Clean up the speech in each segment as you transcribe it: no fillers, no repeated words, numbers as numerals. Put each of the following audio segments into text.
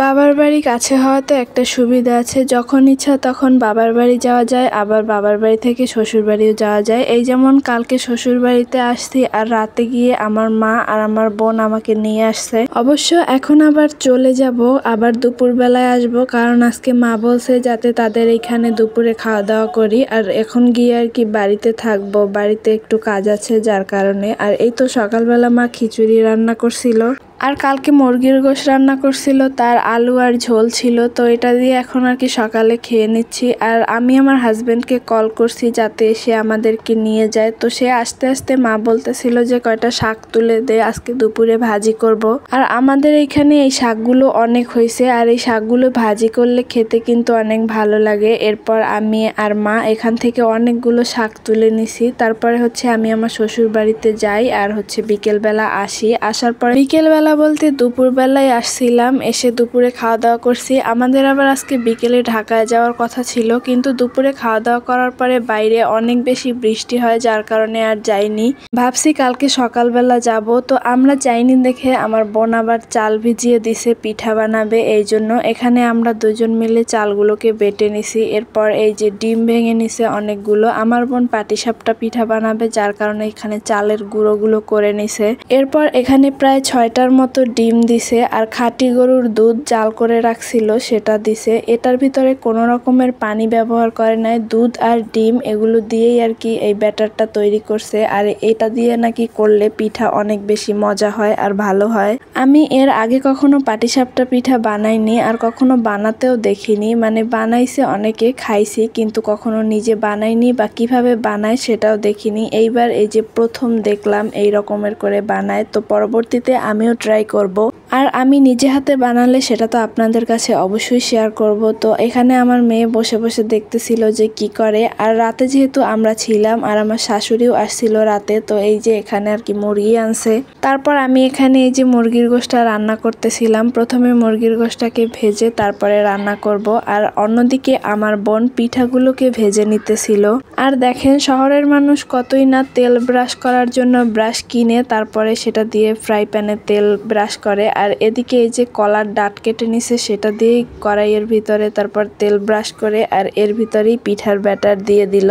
বাবার বাড়ি কাছে হওয়াতে একটা সুবিধা আছে, যখন ইচ্ছা তখন বাবার বাড়ি যাওয়া যায়, আবার বাবার বাড়ি থেকে শ্বশুর বাড়িও যাওয়া যায়। এই যেমন কালকে শ্বশুর বাড়িতে আসছি আর রাতে গিয়ে আমার মা আর আমার বোন আমাকে নিয়ে আসছে। অবশ্য এখন আবার চলে যাব, আবার দুপুর বেলায় আসবো, কারণ আজকে মা বলছে যাতে তাদের এখানে দুপুরে খাওয়া দাওয়া করি। আর এখন গিয়ে আর কি বাড়িতে থাকবো, বাড়িতে একটু কাজ আছে যার কারণে। আর এই তো সকালবেলা মা খিচুড়ি রান্না করছিল, আর কালকে মুরগির গোশ রান্না করছিল, তার আলু আর ঝোল ছিল। তো এটা দিয়ে এখন আর কি সকালে খেয়ে নিচ্ছি। আর আমি আমার হাজবেন্ডকে কল করছি যাতে সে আমাদেরকে নিয়ে যায়। তো সে আস্তে আস্তে মা বলতেছিল যে কয়টা শাক তুলে দে, আজকে দুপুরে ভাজি করব। আর আমাদের এইখানে এই শাকগুলো অনেক হয়েছে, আর এই শাকগুলো ভাজি করলে খেতে কিন্তু অনেক ভালো লাগে। এরপর আমি আর মা এখান থেকে অনেকগুলো শাক তুলে নিছি। তারপরে হচ্ছে আমি আমার শ্বশুর বাড়িতে যাই, আর হচ্ছে বিকেলবেলা আসি। আসার পরে বিকেলবেলা বলতে দুপুর বেলায় আসছিলাম, এসে দুপুরে খাওয়া দাওয়া করছি। আমাদের আবার আজকে বিকেলে ঢাকায় যাওয়ার কথা ছিল, কিন্তু দুপুরে খাওয়া দাওয়া করার পরে বাইরে অনেক বেশি বৃষ্টি হয়, যার কারণে আর যাইনি। ভাবছি কালকে সকালবেলা যাব। তো আমরা যাইনি দেখে আমার বোন আবার চাল ভিজিয়ে দিছে, পিঠা বানাবে। এই জন্য এখানে আমরা দুজন মিলে চালগুলোকে বেটে নিছি। এরপর এই যে ডিম ভেঙে নিছে অনেকগুলো। আমার বোন পাটিসাপটা পিঠা বানাবে, যার কারণে এখানে চালের গুঁড়োগুলো করে নিছে। এরপর এখানে প্রায় 6টার মতো ডিম দিছে, আর খাঁটি গরুর দুধ জাল করে রাখছিল সেটা দিছে। এটার ভিতরে কোনো রকমের পানি ব্যবহার করে নাই, দুধ আর ডিম এগুলো দিয়েই আর কি এই ব্যাটারটা তৈরি করছে। আর এটা দিয়ে নাকি করলে পিঠা অনেক বেশি মজা হয় আর ভালো হয়। আমি এর আগে কখনো পাটিসাপটা পিঠা বানাইনি, আর কখনো বানাতেও দেখিনি। মানে বানাইছে অনেকে, খাইছি, কিন্তু কখনো নিজে বানাইনি বা কিভাবে বানায় সেটাও দেখিনি। এইবার এই যে প্রথম দেখলাম এই রকমের করে বানায়, তো পরবর্তীতে আমিও ট্রাই করব। আর আমি নিজে হাতে বানালে সেটা তো আপনাদের কাছে অবশ্যই শেয়ার করব। তো এখানে আমার মেয়ে বসে বসে দেখতেছিল যে কি করে। আর রাতে যেহেতু আমরা ছিলাম আর আমার শাশুড়িও আসছিল রাতে, তো এই যে এখানে আর কি মুরগি আনছে। তারপর আমি এখানে এই যে মুরগির গোশটা রান্না করতেছিলাম। প্রথমে মুরগির গোশটাকে ভেজে তারপরে রান্না করব, আর অন্যদিকে আমার বোন পিঠাগুলোকে ভেজে নিতেছিল। আর দেখেন শহরের মানুষ কতই না তেল ব্রাশ করার জন্য ব্রাশ কিনে তারপরে সেটা দিয়ে ফ্রাই প্যানে তেল ব্রাশ করে। আর এদিকে এই যে কলার ডাট কেটে নিছে সেটা দিয়ে কড়াইয়ের ভিতরে তারপর তেল ব্রাশ করে, আর এর ভিতরেই পিঠার ব্যাটার দিয়ে দিল।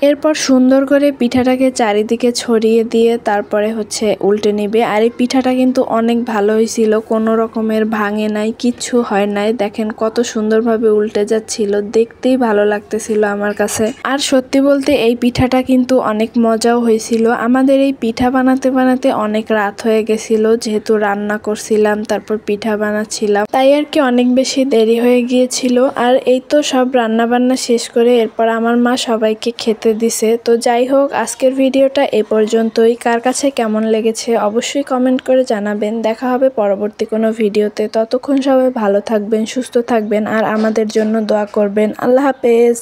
এরপর সুন্দর করে পিঠাটাকে চারিদিকে ছড়িয়ে দিয়ে তারপরে হচ্ছে উল্টে নিবে। আর এই পিঠাটা কিন্তু অনেক ভালো হয়েছিল, কোনো রকমের ভাঙে নাই, কিচ্ছু হয় নাই। দেখেন কত সুন্দরভাবে উল্টে যাচ্ছিল, দেখতেই ভালো লাগতেছিল আমার কাছে। আর সত্যি বলতে এই পিঠাটা কিন্তু অনেক মজাও হয়েছিল। আমাদের এই পিঠা বানাতে বানাতে অনেক রাত হয়ে গেছিল, যেহেতু রান্না করছিলাম তারপর পিঠা বানাচ্ছিলাম, তাই আর কি অনেক বেশি দেরি হয়ে গিয়েছিল। আর এই তো সব রান্না বান্না শেষ করে এরপর আমার মা সবাইকে খেতে দিছে। তো যাই হোক, আজকের ভিডিওটা এ পর্যন্তই। কার কাছে কেমন লেগেছে অবশ্যই কমেন্ট করে জানাবেন। দেখা হবে পরবর্তী কোনো ভিডিওতে। ততক্ষণ সবাই ভালো থাকবেন, সুস্থ থাকবেন, আর আমাদের জন্য দোয়া করবেন। আল্লাহ হাফেজ।